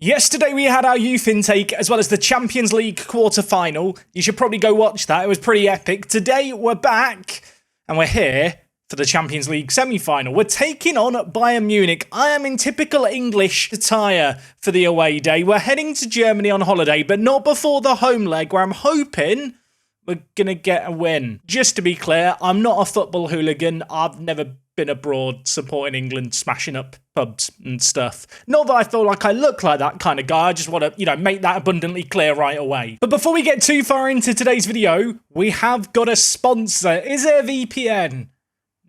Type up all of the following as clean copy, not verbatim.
Yesterday we had our youth intake as well as the Champions League quarter-final. You should probably go watch that. It was pretty epic. Today we're back and we're here for the Champions League semi-final. We're taking on Bayern Munich. I am in typical English attire for the away day. We're heading to Germany on holiday, but not before the home leg where I'm hoping we're going to get a win. Just to be clear, I'm not a football hooligan. I've never been abroad supporting England, smashing up pubs and stuff. Not that I feel like I look like that kind of guy. I just want to, make that abundantly clear right away. But before we get too far into today's video, we have got a sponsor. Is it a VPN?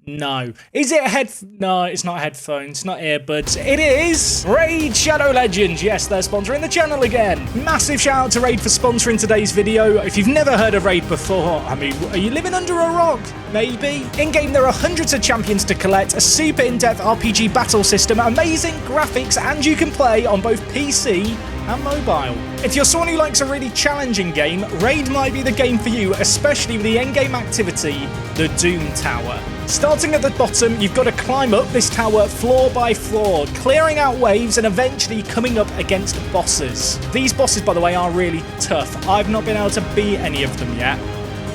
No. Is it No, it's not headphones, not earbuds. It is Raid Shadow Legends. Yes, they're sponsoring the channel again. Massive shout out to Raid for sponsoring today's video. If you've never heard of Raid before, are you living under a rock? Maybe. In-game, there are hundreds of champions to collect, a super in-depth RPG battle system, amazing graphics, and you can play on both PC and mobile. If you're someone who likes a really challenging game, Raid might be the game for you, especially with the endgame activity, the Doom Tower. Starting at the bottom, you've got to climb up this tower floor by floor, clearing out waves and eventually coming up against bosses. These bosses, by the way, are really tough. I've not been able to beat any of them yet.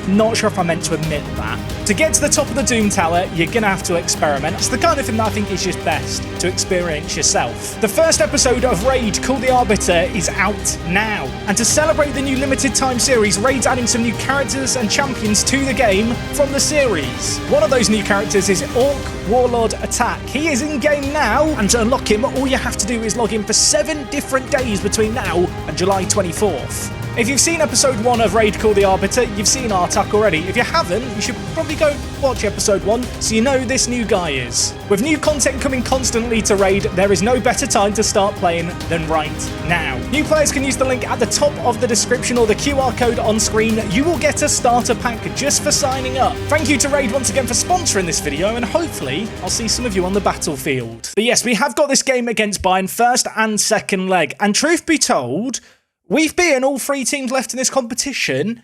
Not sure if I meant to admit that. To get to the top of the Doom Tower, you're gonna have to experiment. It's the kind of thing that I think is just best to experience yourself. The first episode of Raid, called The Arbiter, is out now. And to celebrate the new limited time series, Raid's adding some new characters and champions to the game from the series. One of those new characters is Orc Warlord Attack. He is in game now, and to unlock him, all you have to do is log in for 7 different days between now and July 24th. If you've seen episode 1 of Raid Call the Arbiter, you've seen Artak already. If you haven't, you should probably go watch episode 1 so you know who this new guy is. With new content coming constantly to Raid, there is no better time to start playing than right now. New players can use the link at the top of the description or the QR code on screen. You will get a starter pack just for signing up. Thank you to Raid once again for sponsoring this video, and hopefully I'll see some of you on the battlefield. But yes, we have got this game against Bayern, first and second leg, and truth be told, we've beaten all 3 teams left in this competition.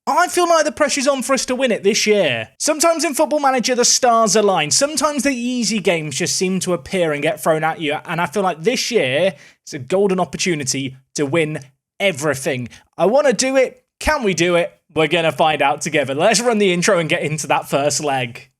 I feel like the pressure's on for us to win it this year. Sometimes in Football Manager, the stars align. Sometimes the easy games just seem to appear and get thrown at you. And I feel like this year, it's a golden opportunity to win everything. I want to do it. Can we do it? We're going to find out together. Let's run the intro and get into that first leg.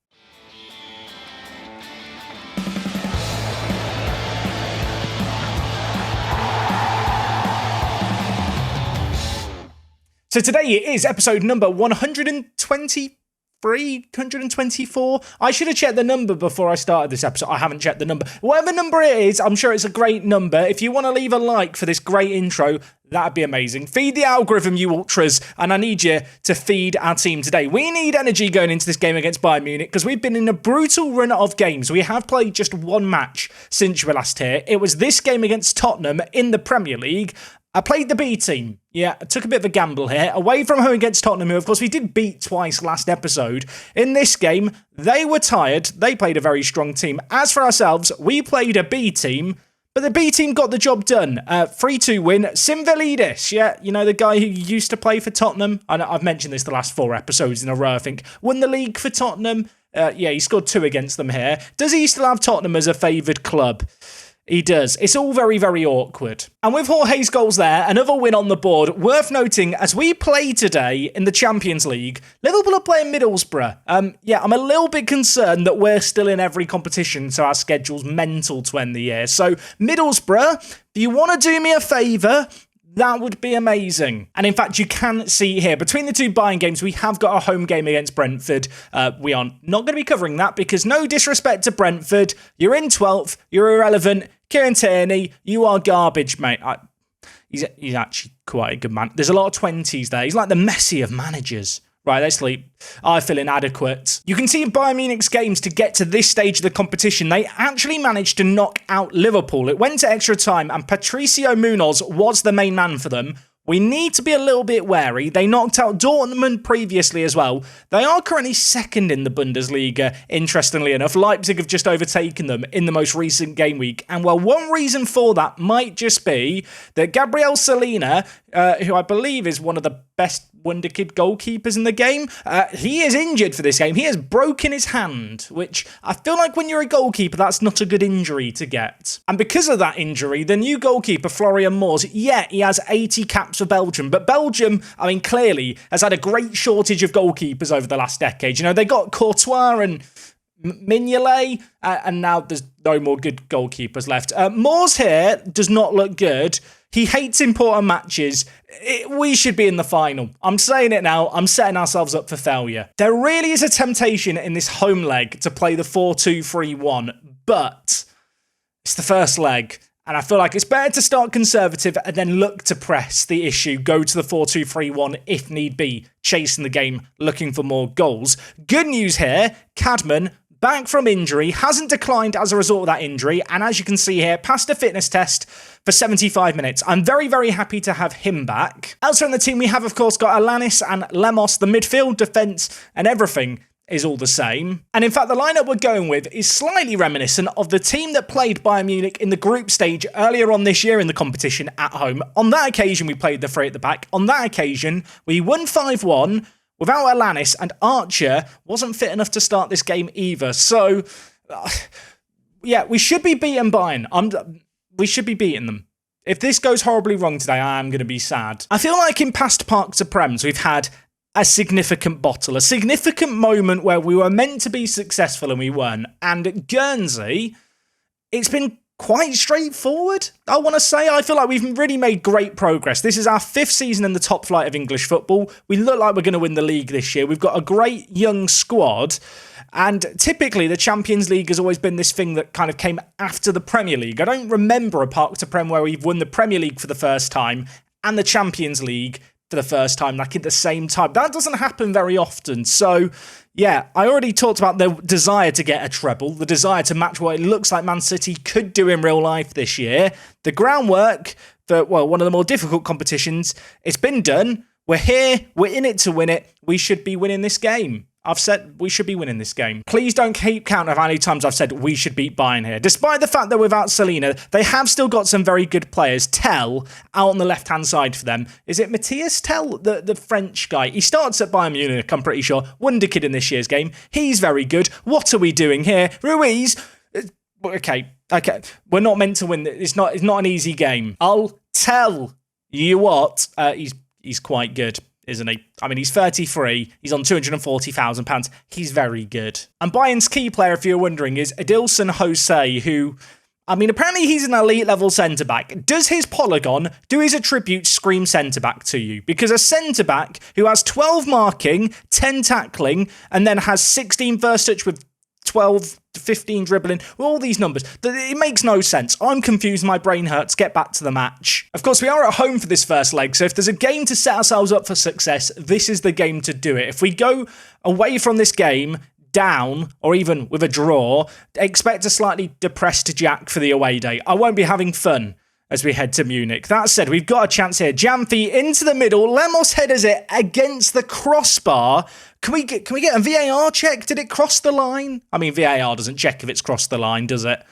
So today it is episode number 123, 124. I should have checked the number before I started this episode. I haven't checked the number. Whatever number it is, I'm sure it's a great number. If you want to leave a like for this great intro, that'd be amazing. Feed the algorithm, you ultras, and I need you to feed our team today. We need energy going into this game against Bayern Munich because we've been in a brutal run of games. We have played just one match since you were last here. It was this game against Tottenham in the Premier League. I played the B team. Yeah, I took a bit of a gamble here. Away from home against Tottenham, who, of course, we did beat twice last episode. In this game, they were tired. They played a very strong team. As for ourselves, we played a B team, but the B team got the job done. 3-2 win. Simvelidis, yeah, the guy who used to play for Tottenham. I've mentioned this the last 4 episodes in a row, I think. Won the league for Tottenham. Yeah, he scored 2 against them here. Does he still have Tottenham as a favoured club? He does. It's all very, very awkward. And with Jorge's goals there, another win on the board. Worth noting, as we play today in the Champions League, Liverpool are playing Middlesbrough. Yeah, I'm a little bit concerned that we're still in every competition, so our schedule's mental to end the year. So, Middlesbrough, if you want to do me a favour, that would be amazing. And in fact, you can see here, between the 2 Bayern games, we have got a home game against Brentford. We are not going to be covering that because no disrespect to Brentford. You're in 12th. You're irrelevant. Kieran Tierney, you are garbage, mate. He's actually quite a good man. There's a lot of 20s there. He's like the Messi of managers. Right, let's sleep. I feel inadequate. You can see in Bayern Munich's games to get to this stage of the competition, they actually managed to knock out Liverpool. It went to extra time and Patricio Munoz was the main man for them. We need to be a little bit wary. They knocked out Dortmund previously as well. They are currently second in the Bundesliga, interestingly enough. Leipzig have just overtaken them in the most recent game week. And well, one reason for that might just be that Gabriel Salina, who I believe is one of the best wonderkid goalkeepers in the game. He is injured for this game. He has broken his hand, which I feel like when you're a goalkeeper, that's not a good injury to get. And because of that injury, the new goalkeeper, Florian Moors, yeah, he has 80 caps for Belgium. But Belgium, I mean, clearly has had a great shortage of goalkeepers over the last decade. You know, they got Courtois and Mignolet, and now there's no more good goalkeepers left. Moors here does not look good. He hates important matches. We should be in the final. I'm saying it now. I'm setting ourselves up for failure. There really is a temptation in this home leg to play the 4-2-3-1, but it's the first leg. And I feel like it's better to start conservative and then look to press the issue, go to the 4-2-3-1 if need be, chasing the game, looking for more goals. Good news here, Cadman, back from injury, hasn't declined as a result of that injury, and as you can see here, passed a fitness test for 75 minutes. I'm very, very happy to have him back. Elsewhere in the team, we have, of course, got Alanis and Lemos. The midfield, defence, and everything is all the same. And in fact, the lineup we're going with is slightly reminiscent of the team that played Bayern Munich in the group stage earlier on this year in the competition at home. On that occasion, we played the three at the back. On that occasion, we won 5-1, without Alanis, and Archer wasn't fit enough to start this game either. So, yeah, we should be beating Bayern. We should be beating them. If this goes horribly wrong today, I am going to be sad. I feel like in past Parc des Princes, we've had a significant bottle, a significant moment where we were meant to be successful and we weren't. And at Guernsey, it's been quite straightforward, I want to say. I feel like we've really made great progress. This is our 5th season in the top flight of English football. We look like we're going to win the league this year. We've got a great young squad. And typically, the Champions League has always been this thing that kind of came after the Premier League. I don't remember a Parc des Princes where we've won the Premier League for the first time and the Champions League for the first time, like at the same time. That doesn't happen very often. So, yeah, I already talked about the desire to get a treble, the desire to match what it looks like Man City could do in real life this year. The groundwork for, well, one of the more difficult competitions, it's been done. We're here. We're in it to win it. We should be winning this game. I've said we should be winning this game. Please don't keep count of how many times I've said we should beat Bayern here. Despite the fact that without Selena, they have still got some very good players. Tell, out on the left-hand side for them. Is it Matthias Tell, the French guy? He starts at Bayern Munich, I'm pretty sure. Wonder kid in this year's game. He's very good. What are we doing here? Ruiz. Okay. We're not meant to win. It's not an easy game. I'll tell you what. He's quite good, isn't he? I mean, he's 33. He's on £240,000. He's very good. And Bayern's key player, if you're wondering, is Adilson Jose, who, I mean, apparently he's an elite level centre-back. Does his polygon, do his attributes scream centre-back to you? Because a centre-back who has 12 marking, 10 tackling, and then has 16 first touch with 12 to 15 dribbling, all these numbers, it makes no sense. I'm confused, my brain hurts. Get back to the match. Of course, we are at home for this first leg, so if there's a game to set ourselves up for success, this is the game to do it. If we go away from this game down, or even with a draw, expect a slightly depressed Jack for the away day. I won't be having fun as we head to Munich. That said, we've got a chance here. Jamfi into the middle. Lemos headers it against the crossbar. Can we get a VAR check? Did it cross the line? I mean, VAR doesn't check if it's crossed the line, does it?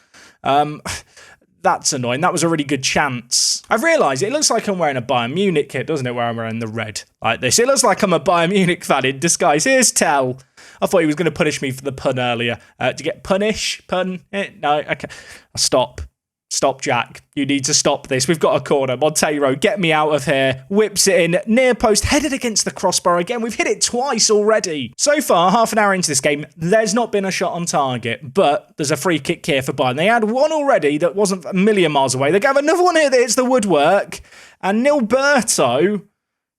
That's annoying. That was a really good chance. I've realised it looks like I'm wearing a Bayern Munich kit, doesn't it, where I'm wearing the red like this. It looks like I'm a Bayern Munich fan in disguise. Here's Tell. I thought he was going to punish me for the pun earlier. To get punish? Pun? No, okay. Stop. Stop, Jack. You need to stop this. We've got a corner. Monteiro, get me out of here. Whips it in. Near post, headed against the crossbar again. We've hit it twice already. So far, half an hour into this game, there's not been a shot on target, but there's a free kick here for Bayern. They had one already that wasn't a million miles away. They have another one here that hits the woodwork, and Nilberto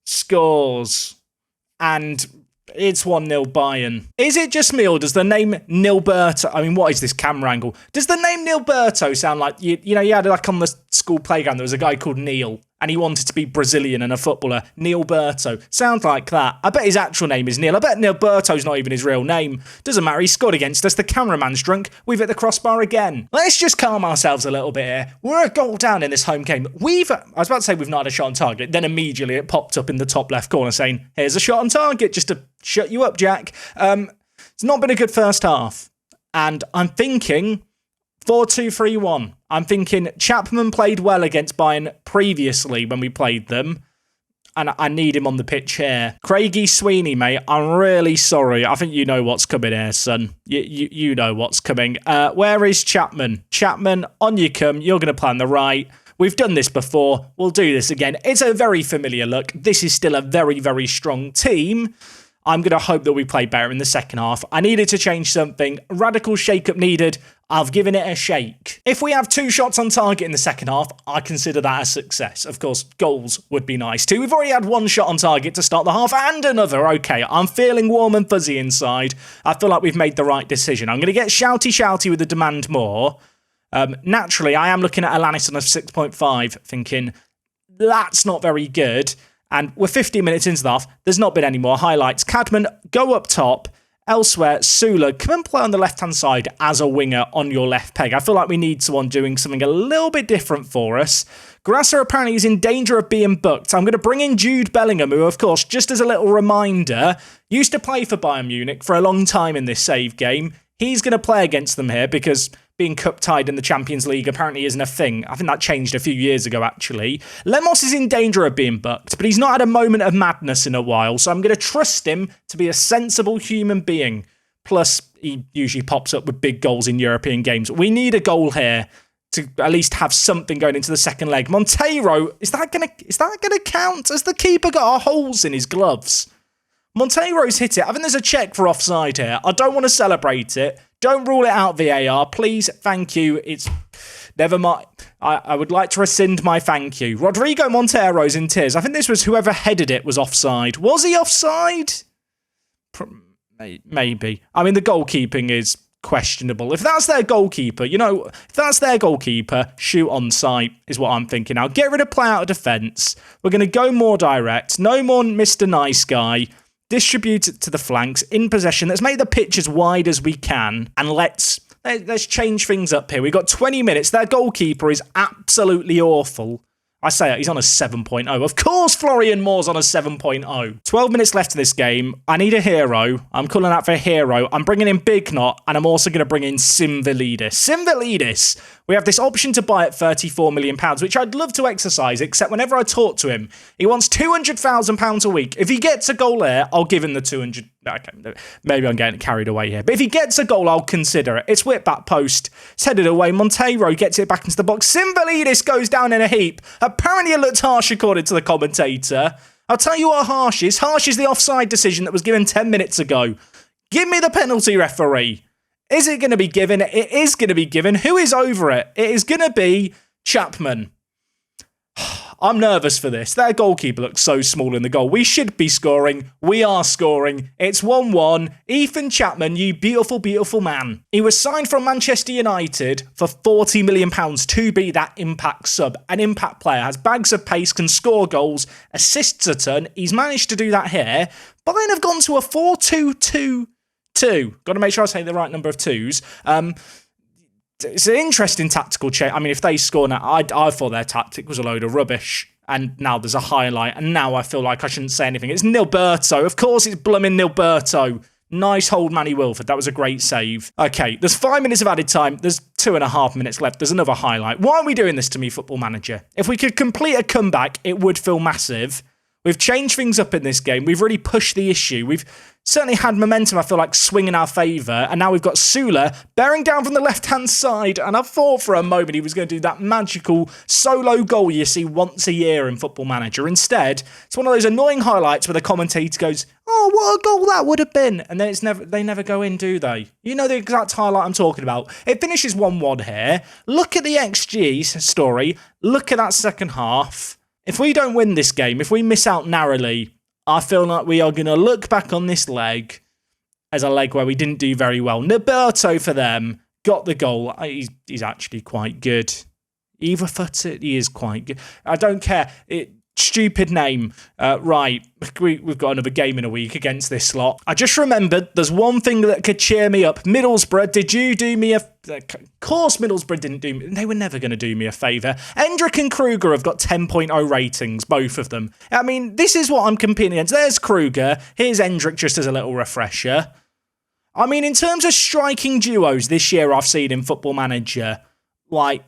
scores. And it's 1-0 Bayern. Is it just me, or does the name Nilberto... I mean, what is this camera angle? Does the name Nilberto sound like... You know, you had like on the school playground, there was a guy called Neil, and he wanted to be Brazilian and a footballer. Nilberto. Sounds like that. I bet his actual name is Neil. I bet Nilberto's not even his real name. Doesn't matter. He scored against us. The cameraman's drunk. We've hit the crossbar again. Let's just calm ourselves a little bit here. We're a goal down in this home game. I was about to say we've not had a shot on target. Then immediately it popped up in the top left corner saying, here's a shot on target, just to shut you up, Jack. It's not been a good first half. And I'm thinking 4-2-3-1. I'm thinking Chapman played well against Bayern previously when we played them. and I need him on the pitch here. Craigie Sweeney, mate, I'm really sorry. I think you know what's coming here, son. You know what's coming. Where is Chapman? Chapman, on you come. You're going to play on the right. We've done this before. We'll do this again. It's a very familiar look. This is still a very, very strong team. I'm going to hope that we play better in the second half. I needed to change something. Radical shake-up needed. I've given it a shake. If we have 2 shots on target in the second half, I consider that a success. Of course, goals would be nice too. We've already had 1 shot on target to start the half and another. Okay, I'm feeling warm and fuzzy inside. I feel like we've made the right decision. I'm going to get shouty with the demand more. Naturally, I am looking at Alanis on a 6.5, thinking, that's not very good. And we're 15 minutes into the half. There's not been any more highlights. Cadman, go up top. Elsewhere, Sula, come and play on the left-hand side as a winger on your left peg. I feel like we need someone doing something a little bit different for us. Grasser apparently is in danger of being booked. I'm going to bring in Jude Bellingham, who, of course, just as a little reminder, used to play for Bayern Munich for a long time in this save game. He's going to play against them here because being cup-tied in the Champions League apparently isn't a thing. I think that changed a few years ago, actually. Lemos is in danger of being booked, but he's not had a moment of madness in a while, so I'm going to trust him to be a sensible human being. Plus, he usually pops up with big goals in European games. We need a goal here to at least have something going into the second leg. Monteiro, is that gonna count? Has the keeper got holes in his gloves? Monteiro's hit it. I think there's a check for offside here. I don't want to celebrate it. Don't rule it out, VAR. Please, thank you. It's... Never mind. I would like to rescind my thank you. Rodrigo Monteiro's in tears. I think this was whoever headed it was offside. Was he offside? Maybe. I mean, the goalkeeping is questionable. If that's their goalkeeper, shoot on sight is what I'm thinking now. Get rid of play out of defence. We're going to go more direct. No more Mr. Nice Guy. Distribute it to the flanks, in possession. Let's make the pitch as wide as we can, and let's change things up here. We've got 20 minutes. Their goalkeeper is absolutely awful. I say it, he's on a 7.0. Of course Florian Moore's on a 7.0. 12 minutes left in this game. I need a hero. I'm calling out for a hero. I'm bringing in Big Knot, and I'm also going to bring in Simvilidis. Simvilidis, we have this option to buy at £34 million, which I'd love to exercise, except whenever I talk to him, he wants £200,000 a week. If he gets a goal there, I'll give him the 200. Okay, maybe I'm getting carried away here. But if he gets a goal, I'll consider it. It's whipped back post. It's headed away. Monteiro gets it back into the box. Simvilidis goes down in a heap. Apparently it looked harsh according to the commentator. I'll tell you what harsh is. Harsh is the offside decision that was given 10 minutes ago. Give me the penalty, referee. Is it going to be given? It is going to be given. Who is over it? It is going to be Chapman. I'm nervous for this. Their goalkeeper looks so small in the goal. We should be scoring. We are scoring. It's 1-1. Ethan Chapman, you beautiful, beautiful man. He was signed from Manchester United for £40 million to be that impact sub. An impact player, has bags of pace, can score goals, assists a ton. He's managed to do that here. Bayern have gone to a 4-2-2-2. Got to make sure I say the right number of twos. It's an interesting tactical change. I mean, if they score now, I thought their tactic was a load of rubbish. And now there's a highlight. And now I feel like I shouldn't say anything. It's Nilberto. Of course, it's blooming Nilberto. Nice hold, Manny Wilford. That was a great save. Okay, there's 5 minutes of added time. There's 2.5 minutes left. There's another highlight. Why are we doing this to me, Football Manager? If we could complete a comeback, it would feel massive. We've changed things up in this game. We've really pushed the issue. We've certainly had momentum, I feel like, swing in our favour. And now we've got Sula bearing down from the left-hand side. And I thought for a moment he was going to do that magical solo goal you see once a year in Football Manager. Instead, it's one of those annoying highlights where the commentator goes, oh, what a goal that would have been. And then they never go in, do they? You know the exact highlight I'm talking about. It finishes 1-1 here. Look at the XG story. Look at that second half. If we don't win this game, if we miss out narrowly, I feel like we are going to look back on this leg as a leg where we didn't do very well. Nilberto for them got the goal. He's actually quite good. Either-footed, he is quite good. I don't care. Stupid name. Right, we've got another game in a week against this lot. I just remembered there's one thing that could cheer me up. Middlesbrough, did you do me a... Of course Middlesbrough didn't do me... They were never going to do me a favour. Endrick and Kruger have got 10.0 ratings, both of them. I mean, this is what I'm competing against. There's Kruger. Here's Endrick just as a little refresher. I mean, in terms of striking duos this year I've seen in Football Manager, like...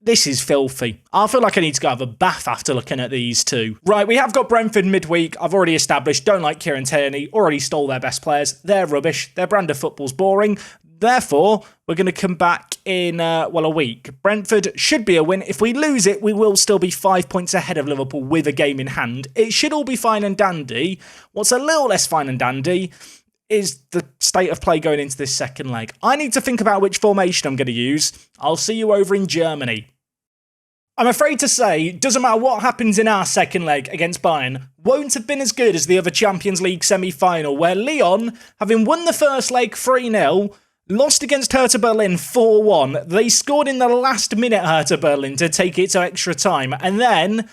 This is filthy. I feel like I need to go have a bath after looking at these two. Right, we have got Brentford midweek. I've already established, don't like Kieran Tierney, already stole their best players. They're rubbish. Their brand of football's boring. Therefore, we're going to come back in, a week. Brentford should be a win. If we lose it, we will still be 5 points ahead of Liverpool with a game in hand. It should all be fine and dandy. What's a little less fine and dandy is the state of play going into this second leg. I need to think about which formation I'm going to use. I'll see you over in Germany. I'm afraid to say, doesn't matter what happens in our second leg against Bayern, won't have been as good as the other Champions League semi-final, where Lyon, having won the first leg 3-0, lost against Hertha Berlin 4-1. They scored in the last minute, Hertha Berlin, to take it to extra time, and then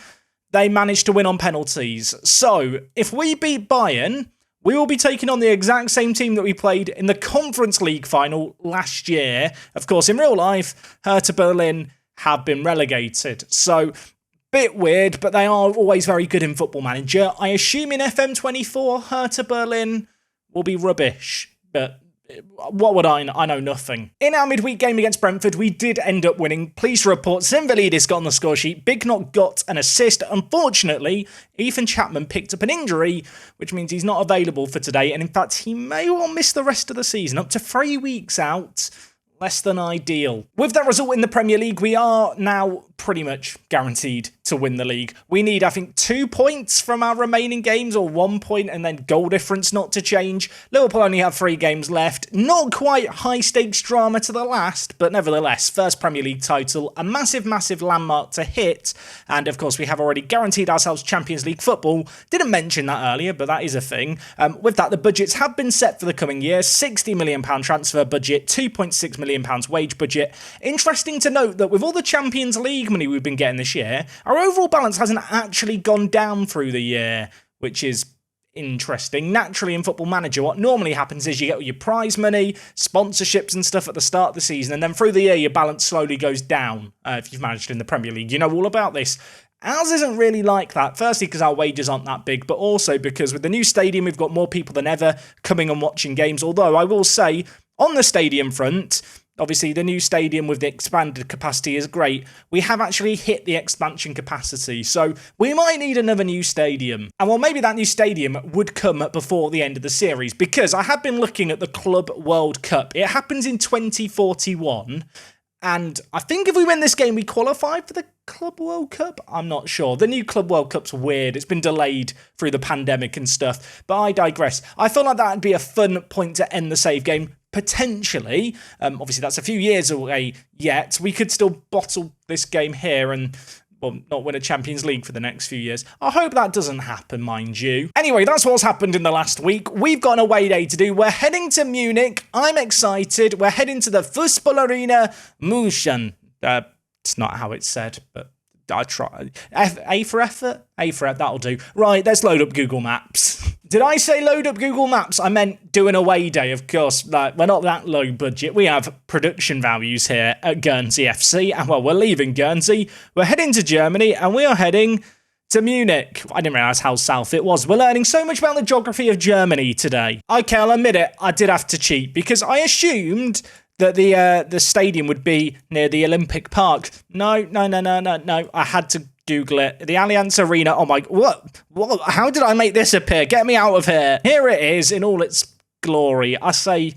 they managed to win on penalties. So, if we beat Bayern, we will be taking on the exact same team that we played in the Conference League final last year. Of course, in real life, Hertha Berlin have been relegated. So, bit weird, but they are always very good in Football Manager. I assume in FM24, Hertha Berlin will be rubbish, but what would I know? I know nothing. In our midweek game against Brentford, we did end up winning. Pleased to report, Zenvelidis got on the score sheet. Big Knock got an assist. Unfortunately, Ethan Chapman picked up an injury, which means he's not available for today. And in fact, he may well miss the rest of the season. Up to 3 weeks out. Less than ideal. With that result in the Premier League, we are now pretty much guaranteed to win the league. We need, I think, 2 points from our remaining games, or 1 point, and then goal difference not to change. Liverpool only have 3 games left. Not quite high-stakes drama to the last, but nevertheless, first Premier League title, a massive, massive landmark to hit. And, of course, we have already guaranteed ourselves Champions League football. Didn't mention that earlier, but that is a thing. With that, the budgets have been set for the coming year. £60 million transfer budget, £2.6 million wage budget. Interesting to note that with all the Champions League money we've been getting this year, our overall balance hasn't actually gone down through the year, which is interesting. Naturally, in Football Manager, what normally happens is you get all your prize money, sponsorships and stuff at the start of the season, and then through the year, your balance slowly goes down. If you've managed in the Premier League, you know all about this. Ours isn't really like that, firstly because our wages aren't that big, but also because with the new stadium, we've got more people than ever coming and watching games, although I will say, on the stadium front, obviously, the new stadium with the expanded capacity is great. We have actually hit the expansion capacity, so we might need another new stadium. And well, maybe that new stadium would come before the end of the series, because I have been looking at the Club World Cup. It happens in 2041, and I think if we win this game, we qualify for the Club World Cup? I'm not sure. The new Club World Cup's weird. It's been delayed through the pandemic and stuff, but I digress. I feel like that would be a fun point to end the save game. Potentially, obviously that's a few years away yet, we could still bottle this game here and, well, not win a Champions League for the next few years. I hope that doesn't happen, mind you. Anyway, that's what's happened in the last week. We've got an away day to do. We're heading to Munich. I'm excited. We're heading to the Fußballarena München. It's not how it's said, but I try. A for effort? A for effort, that'll do. Right, let's load up Google Maps. Did I say load up Google Maps? I meant do an away day, of course. Like, we're not that low budget. We have production values here at Guernsey FC. And, well, we're leaving Guernsey. We're heading to Germany, and we are heading to Munich. I didn't realise how south it was. We're learning so much about the geography of Germany today. Okay, I'll admit it. I did have to cheat, because I assumed that the stadium would be near the Olympic Park. No. I had to Google it. The Allianz Arena. Oh my, what? How did I make this appear? Get me out of here. Here it is in all its glory. I say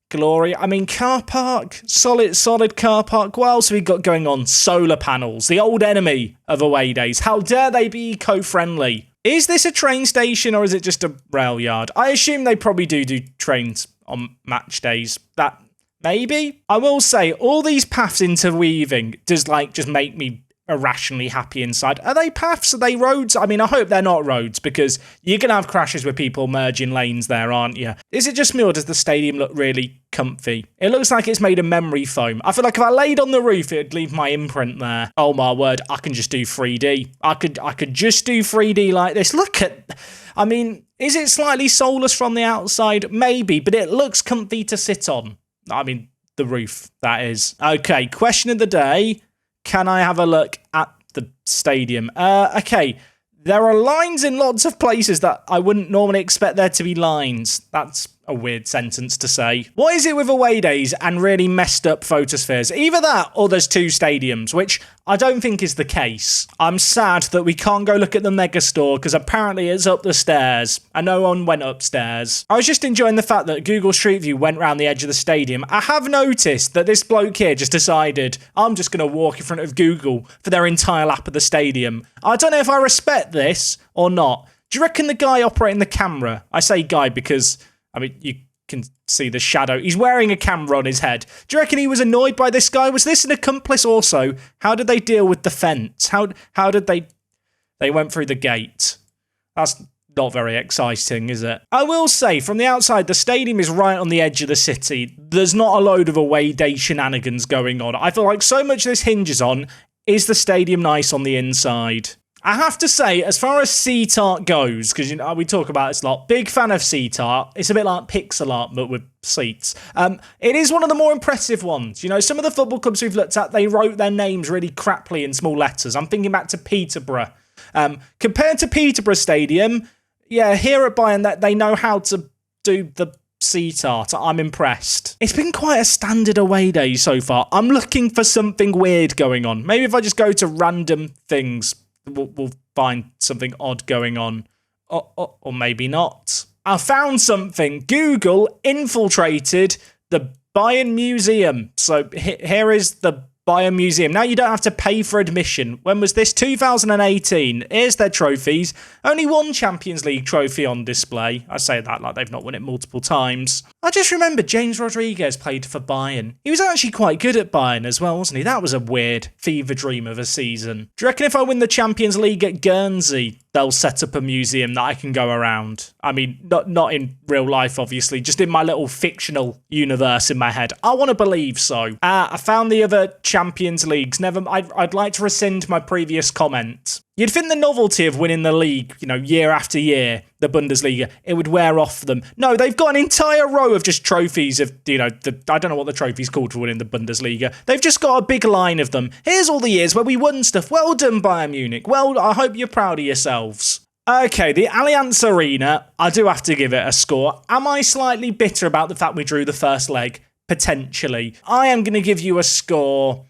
glory. I mean, car park. Solid car park. What else have we got going on? Solar panels. The old enemy of away days. How dare they be eco-friendly? Is this a train station or is it just a rail yard? I assume they probably do trains on match days. That maybe? I will say, all these paths interweaving does, just make me irrationally happy inside. Are they paths? Are they roads? I mean, I hope they're not roads, because you're going to have crashes with people merging lanes there, aren't you? Is it just me, or does the stadium look really comfy? It looks like it's made of memory foam. I feel like if I laid on the roof, it'd leave my imprint there. Oh my word, I can just do 3D. I could just do 3D like this. Look at... I mean, is it slightly soulless from the outside? Maybe, but it looks comfy to sit on. I mean, the roof, that is. Okay, question of the day. Can I have a look at the stadium? Okay, there are lines in lots of places that I wouldn't normally expect there to be lines. That's a weird sentence to say. What is it with away days and really messed up photospheres? Either that or there's two stadiums, which I don't think is the case. I'm sad that we can't go look at the megastore because apparently it's up the stairs and no one went upstairs. I was just enjoying the fact that Google Street View went round the edge of the stadium. I have noticed that this bloke here just decided, I'm just going to walk in front of Google for their entire lap of the stadium. I don't know if I respect this or not. Do you reckon the guy operating the camera, I say guy because, I mean, you can see the shadow. He's wearing a camera on his head. Do you reckon he was annoyed by this guy? Was this an accomplice also? How did they deal with the fence? How did they went through the gate? That's not very exciting, is it? I will say, from the outside, the stadium is right on the edge of the city. There's not a load of away day shenanigans going on. I feel like so much this hinges on, is the stadium nice on the inside? I have to say, as far as seat art goes, because we talk about this a lot, big fan of seat art. It's a bit like pixel art, but with seats. It is one of the more impressive ones. Some of the football clubs we've looked at, they wrote their names really crappily in small letters. I'm thinking back to Peterborough. Compared to Peterborough Stadium, yeah, here at Bayern, that they know how to do the seat art. I'm impressed. It's been quite a standard away day so far. I'm looking for something weird going on. Maybe if I just go to random things, we'll find something odd going on. Or maybe not. I found something. Google infiltrated the Bayern Museum. So here is the Bayern Museum. Now you don't have to pay for admission. When was this? 2018. Here's their trophies. Only one Champions League trophy on display. I say that like they've not won it multiple times. I just remember James Rodriguez played for Bayern. He was actually quite good at Bayern as well, wasn't he? That was a weird fever dream of a season. Do you reckon if I win the Champions League at Guernsey, they'll set up a museum that I can go around? I mean, not in real life, obviously, just in my little fictional universe in my head. I want to believe so. I found the other Champions Leagues. I'd like to rescind my previous comment. You'd think the novelty of winning the league, year after year, the Bundesliga, it would wear off them. No, they've got an entire row of just trophies of, I don't know what the trophy's called for winning the Bundesliga. They've just got a big line of them. Here's all the years where we won stuff. Well done, Bayern Munich. Well, I hope you're proud of yourselves. Okay, the Allianz Arena, I do have to give it a score. Am I slightly bitter about the fact we drew the first leg? Potentially. I am going to give you a score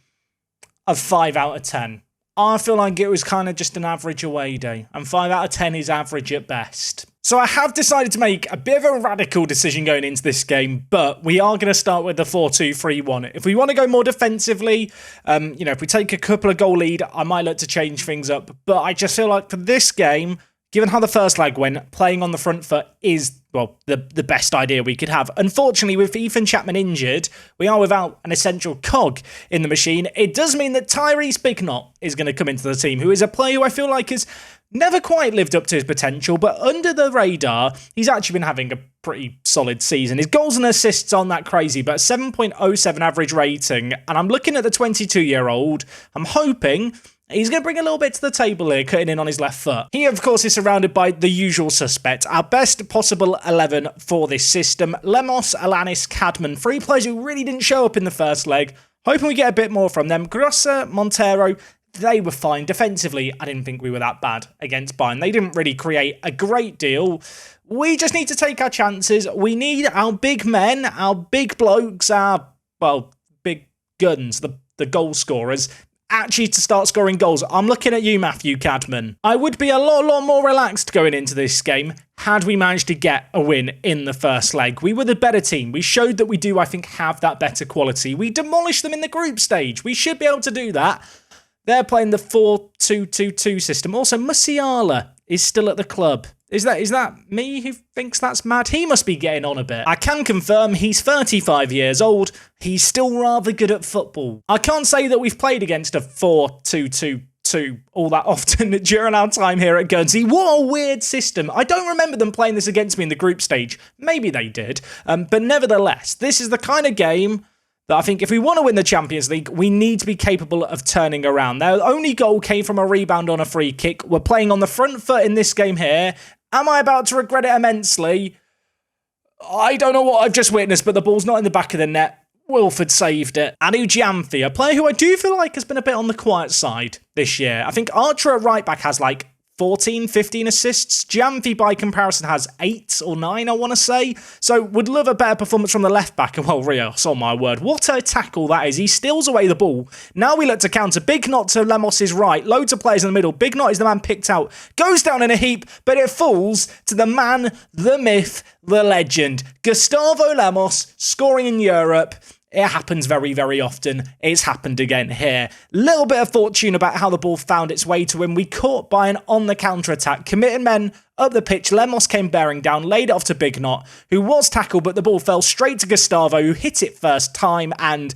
of 5 out of 10. I feel like it was kind of just an average away day, and 5 out of 10 is average at best. So I have decided to make a bit of a radical decision going into this game, but we are going to start with the 4-2-3-1. If we want to go more defensively, if we take a couple of goal lead, I might look to change things up. But I just feel like for this game, given how the first leg went, playing on the front foot is, the best idea we could have. Unfortunately, with Ethan Chapman injured, we are without an essential cog in the machine. It does mean that Tyrese Bignot is going to come into the team, who is a player who I feel like has never quite lived up to his potential, but under the radar, he's actually been having a pretty solid season. His goals and assists aren't that crazy, but 7.07 average rating, and I'm looking at the 22-year-old. I'm hoping he's going to bring a little bit to the table here, cutting in on his left foot. He, of course, is surrounded by the usual suspects. Our best possible 11 for this system. Lemos, Alanis, Cadman. 3 players who really didn't show up in the first leg. Hoping we get a bit more from them. Grosser, Montero, they were fine. Defensively, I didn't think we were that bad against Bayern. They didn't really create a great deal. We just need to take our chances. We need our big men, our big blokes, our, big guns, the goal scorers, actually to start scoring goals. I'm looking at you, Matthew Cadman. I would be a lot more relaxed going into this game had we managed to get a win in the first leg. We were the better team. We showed that we do, I think, have that better quality. We demolished them in the group stage. We should be able to do that. They're playing the 4-2-2-2 system. Also, Musiala is still at the club. Is that me who thinks that's mad? He must be getting on a bit. I can confirm he's 35 years old. He's still rather good at football. I can't say that we've played against a 4-2-2-2 all that often during our time here at Guernsey. What a weird system. I don't remember them playing this against me in the group stage. Maybe they did. But nevertheless, this is the kind of game that I think if we want to win the Champions League, we need to be capable of turning around. Their only goal came from a rebound on a free kick. We're playing on the front foot in this game here. Am I about to regret it immensely? I don't know what I've just witnessed, but the ball's not in the back of the net. Wilford saved it. Anu Giamfi, a player who I do feel like has been a bit on the quiet side this year. I think Archer at right back has like 14, 15 assists. Giamfi, by comparison, has 8 or 9, I want to say. So would love a better performance from the left back. And well, Rios, oh my word, what a tackle that is. He steals away the ball. Now we look to counter. Big Knot to Lemos' right. Loads of players in the middle. Big Knot is the man picked out. Goes down in a heap, but it falls to the man, the myth, the legend. Gustavo Lemos scoring in Europe. It happens very, very often. It's happened again here. Little bit of fortune about how the ball found its way to him. We caught Bayern on the counter-attack. Committed men up the pitch. Lemos came bearing down, laid it off to Big Knot, who was tackled, but the ball fell straight to Gustavo, who hit it first time, and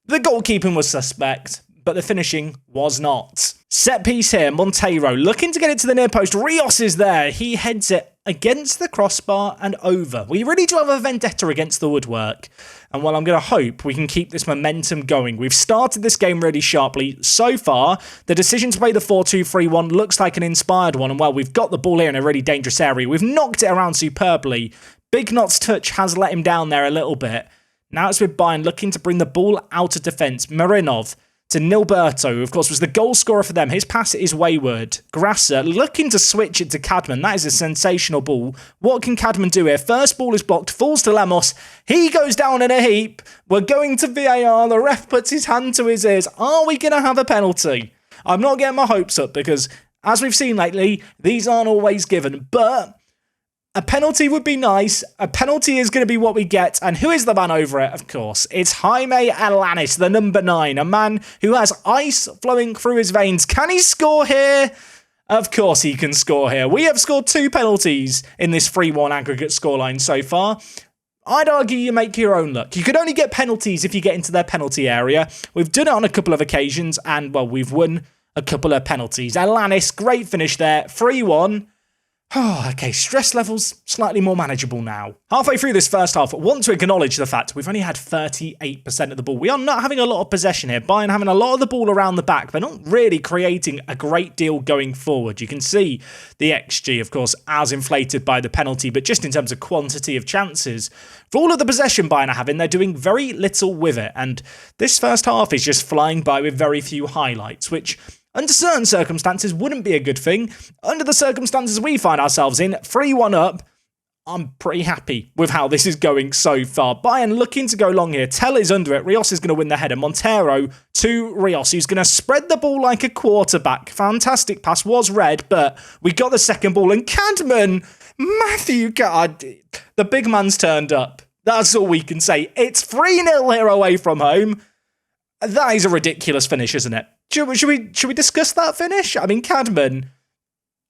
the goalkeeping was suspect, but the finishing was not. Set piece here, Monteiro looking to get it to the near post. Rios is there. He heads it against the crossbar and over. We really do have a vendetta against the woodwork. And well, I'm going to hope we can keep this momentum going. We've started this game really sharply. So far, the decision to play the 4-2-3-1 looks like an inspired one. And well, we've got the ball here in a really dangerous area. We've knocked it around superbly. Big Knot's touch has let him down there a little bit. Now it's with Bayern looking to bring the ball out of defence. Marinov to Nilberto, who of course was the goal scorer for them. His pass is wayward. Grasser looking to switch it to Cadman. That is a sensational ball. What can Cadman do here? First ball is blocked, falls to Lemos. He goes down in a heap. We're going to VAR. The ref puts his hand to his ears. Are we going to have a penalty? I'm not getting my hopes up because, as we've seen lately, these aren't always given. But a penalty would be nice. A penalty is going to be what we get. And who is the man over it? Of course, it's Jaime Alanis, the number 9. A man who has ice flowing through his veins. Can he score here? Of course he can score here. We have scored 2 penalties in this 3-1 aggregate scoreline so far. I'd argue you make your own luck. You could only get penalties if you get into their penalty area. We've done it on a couple of occasions. And, well, we've won a couple of penalties. Alanis, great finish there. 3-1. Oh, okay, stress levels slightly more manageable now. Halfway through this first half, I want to acknowledge the fact we've only had 38% of the ball. We are not having a lot of possession here. Bayern having a lot of the ball around the back, but not really creating a great deal going forward. You can see the XG, of course, as inflated by the penalty, but just in terms of quantity of chances. For all of the possession Bayern are having, they're doing very little with it, and this first half is just flying by with very few highlights, which under certain circumstances wouldn't be a good thing. Under the circumstances we find ourselves in, 3-1 up, I'm pretty happy with how this is going so far. Bayern looking to go long here. Tell is under it. Rios is going to win the header. Montero to Rios, who's going to spread the ball like a quarterback. Fantastic pass, was red, but we got the second ball. And Cadman, Matthew, God, the big man's turned up. That's all we can say. It's 3-0 here away from home. That is a ridiculous finish, isn't it? Should we discuss that finish? I mean, Cadman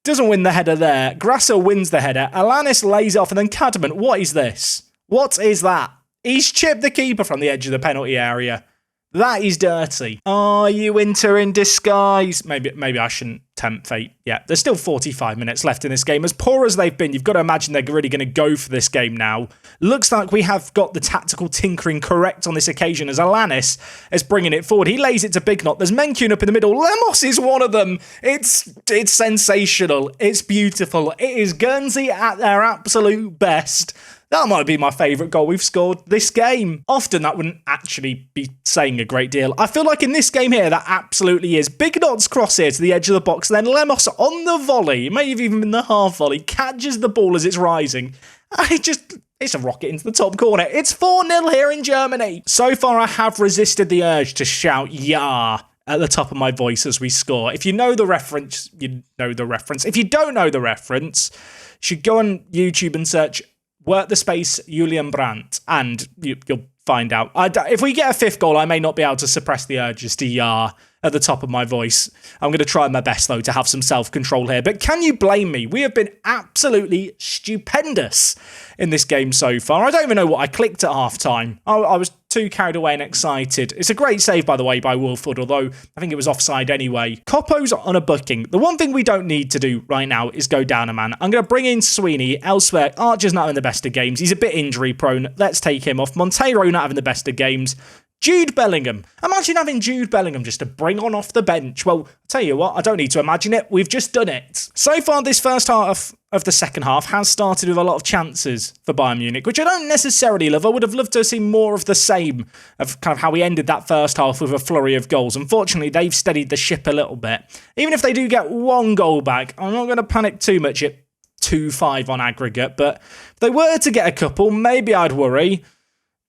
doesn't win the header there. Grasser wins the header. Alanis lays off, and then Cadman, what is this? What is that? He's chipped the keeper from the edge of the penalty area. That is dirty. Are you Inter in disguise? Maybe I shouldn't tempt fate. Yeah, there's still 45 minutes left in this game. As poor as they've been, you've got to imagine they're really going to go for this game now. Looks like we have got the tactical tinkering correct on this occasion as Alanis is bringing it forward. He lays it to Big Knot. There's Menkun up in the middle. Lemos is one of them. It's sensational. It's beautiful. It is Guernsey at their absolute best. That might be my favourite goal we've scored this game. Often that wouldn't actually be saying a great deal. I feel like in this game here, that absolutely is. Big Knot's cross here to the edge of the box. Then Lemos on the volley, may have even been the half volley, catches the ball as it's rising. It's a rocket into the top corner. It's 4-0 here in Germany. So far, I have resisted the urge to shout, "Yeah!" at the top of my voice as we score. If you know the reference, you know the reference. If you don't know the reference, you should go on YouTube and search work the space Julian Brandt, and you'll find out. If we get a 5th goal, I may not be able to suppress the urges to "yar" at the top of my voice. I'm going to try my best, though, to have some self-control here. But can you blame me? We have been absolutely stupendous in this game so far. I don't even know what I clicked at half-time. I was too carried away and excited. It's a great save, by the way, by Wolford, although I think it was offside anyway. Coppo's on a booking. The one thing we don't need to do right now is go down a man. I'm going to bring in Sweeney. Elsewhere, Archer's not having the best of games. He's a bit injury-prone. Let's take him off. Monteiro not having the best of games. Jude Bellingham. Imagine having Jude Bellingham just to bring on off the bench. Well, I'll tell you what, I don't need to imagine it. We've just done it. So far, this first half of the second half has started with a lot of chances for Bayern Munich, which I don't necessarily love. I would have loved to see more of the same of kind of how we ended that first half with a flurry of goals. Unfortunately, they've steadied the ship a little bit. Even if they do get one goal back, I'm not going to panic too much at 2-5 on aggregate, but if they were to get a couple, maybe I'd worry.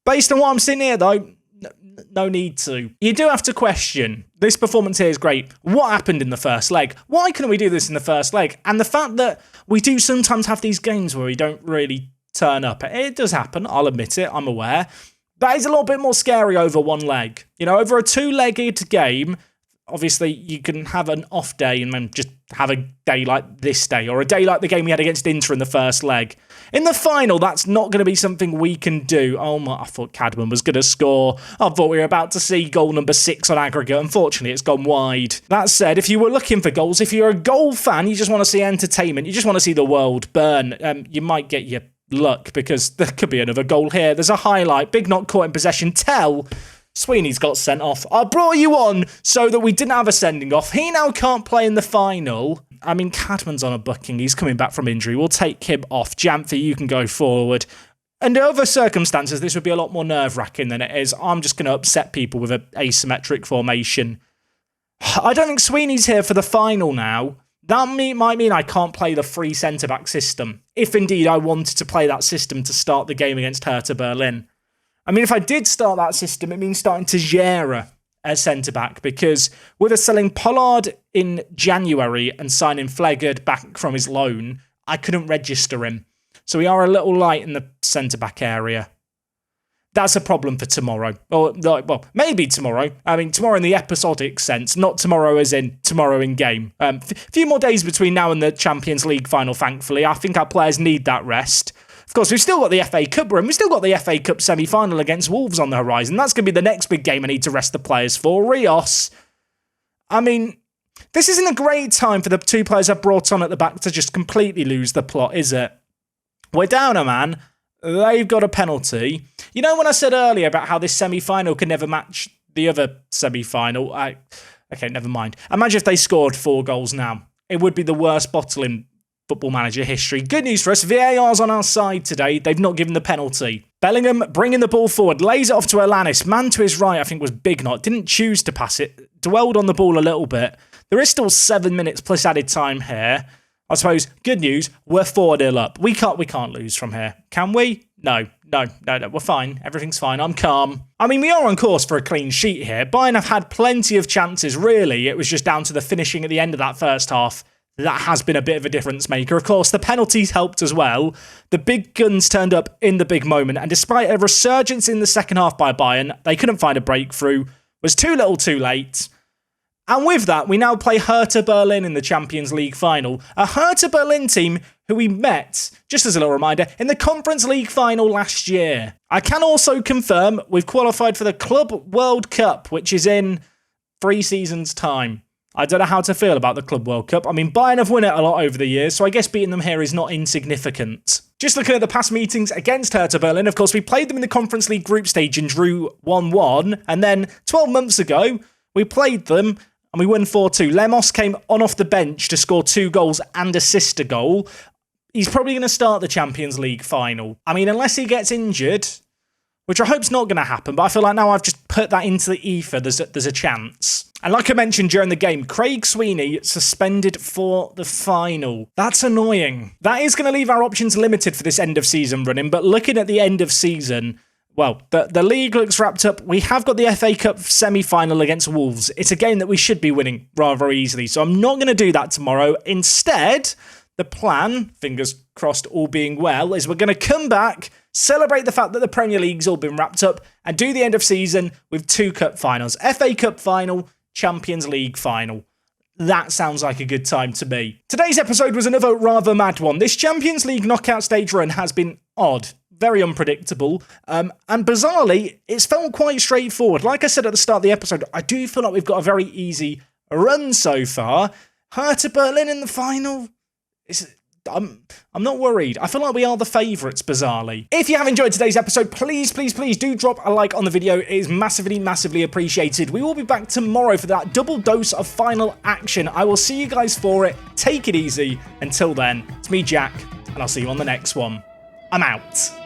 Based on what I'm seeing here, though, no need to. You do have to question, this performance here is great. What happened in the first leg? Why couldn't we do this in the first leg? And the fact that we do sometimes have these games where we don't really turn up. It does happen, I'll admit it, I'm aware. That is a little bit more scary over one leg. You know, over a two-legged game, obviously you can have an off day and then just have a day like this day, or a day like the game we had against Inter in the first leg. In the final, that's not going to be something we can do. Oh my, I thought Cadman was going to score. I thought we were about to see goal number 6 on aggregate. Unfortunately, it's gone wide. That said, if you were looking for goals, if you're a goal fan, you just want to see entertainment, you just want to see the world burn, you might get your luck, because there could be another goal here. There's a highlight. Big not caught in possession. Sweeney's got sent off. I brought you on so that we didn't have a sending off. He now can't play in the final. I mean, Cadman's on a booking. He's coming back from injury. We'll take him off. Jamfi, you can go forward. Under other circumstances, this would be a lot more nerve-wracking than it is. I'm just going to upset people with an asymmetric formation. I don't think Sweeney's here for the final now. That might mean I can't play the free centre-back system, if indeed I wanted to play that system to start the game against Hertha Berlin. I mean, if I did start that system, it means starting Teixeira as centre-back, because with us selling Pollard in January and signing Flegard back from his loan, I couldn't register him. So we are a little light in the centre-back area. That's a problem for tomorrow. Well, maybe tomorrow. I mean, tomorrow in the episodic sense, not tomorrow as in tomorrow in game. A few more days between now and the Champions League final, thankfully. I think our players need that rest. Of course, we've still got the FA Cup run. We've still got the FA Cup semi-final against Wolves on the horizon. That's going to be the next big game I need to rest the players for. Rios. I mean, this isn't a great time for the two players I've brought on at the back to just completely lose the plot, is it? We're down a man. They've got a penalty. You know when I said earlier about how this semi-final can never match the other semi-final? Okay, never mind. Imagine if they scored 4 goals now. It would be the worst bottle in Football Manager history. Good news for us, VAR's on our side today. They've not given the penalty. Bellingham bringing the ball forward, lays it off to Alanis. Man to his right, I think was Big Knot. Didn't choose to pass it. Dwelled on the ball a little bit. There is still 7 minutes plus added time here. I suppose, good news, we're 4-0 up. We can't lose from here. Can we? No, we're fine. Everything's fine. I'm calm. I mean, we are on course for a clean sheet here. Bayern have had plenty of chances, really. It was just down to the finishing at the end of that first half. That has been a bit of a difference maker. Of course, the penalties helped as well. The big guns turned up in the big moment, and despite a resurgence in the second half by Bayern, they couldn't find a breakthrough. Was too little too late. And with that, we now play Hertha Berlin in the Champions League final. A Hertha Berlin team who we met, just as a little reminder, in the Conference League final last year. I can also confirm we've qualified for the Club World Cup, which is in 3 seasons' time. I don't know how to feel about the Club World Cup. I mean, Bayern have won it a lot over the years, so I guess beating them here is not insignificant. Just looking at the past meetings against Hertha Berlin, of course, we played them in the Conference League group stage and drew 1-1. And then 12 months ago, we played them and we won 4-2. Lemos came on off the bench to score 2 goals and assist a goal. He's probably going to start the Champions League final. I mean, unless he gets injured, which I hope's not going to happen, but I feel like now I've just put that into the ether, there's a chance. And like I mentioned during the game, Craig Sweeney suspended for the final. That's annoying. That is going to leave our options limited for this end of season running, but looking at the end of season, well, the league looks wrapped up. We have got the FA Cup semi-final against Wolves. It's a game that we should be winning rather easily, so I'm not going to do that tomorrow. Instead, the plan, fingers crossed all being well, is we're going to come back, celebrate the fact that the Premier League's all been wrapped up, and do the end of season with 2 cup finals. FA Cup final, Champions League final. That sounds like a good time to me. Today's episode was another rather mad one. This Champions League knockout stage run has been odd, very unpredictable, and bizarrely, it's felt quite straightforward. Like I said at the start of the episode, I do feel like we've got a very easy run so far. Hertha Berlin in the final, I'm not worried. I feel like we are the favourites, bizarrely. If you have enjoyed today's episode, please do drop a like on the video. It is massively appreciated. We will be back tomorrow for that double dose of final action. I will see you guys for it. Take it easy. Until then, it's me, Jack, and I'll see you on the next one. I'm out.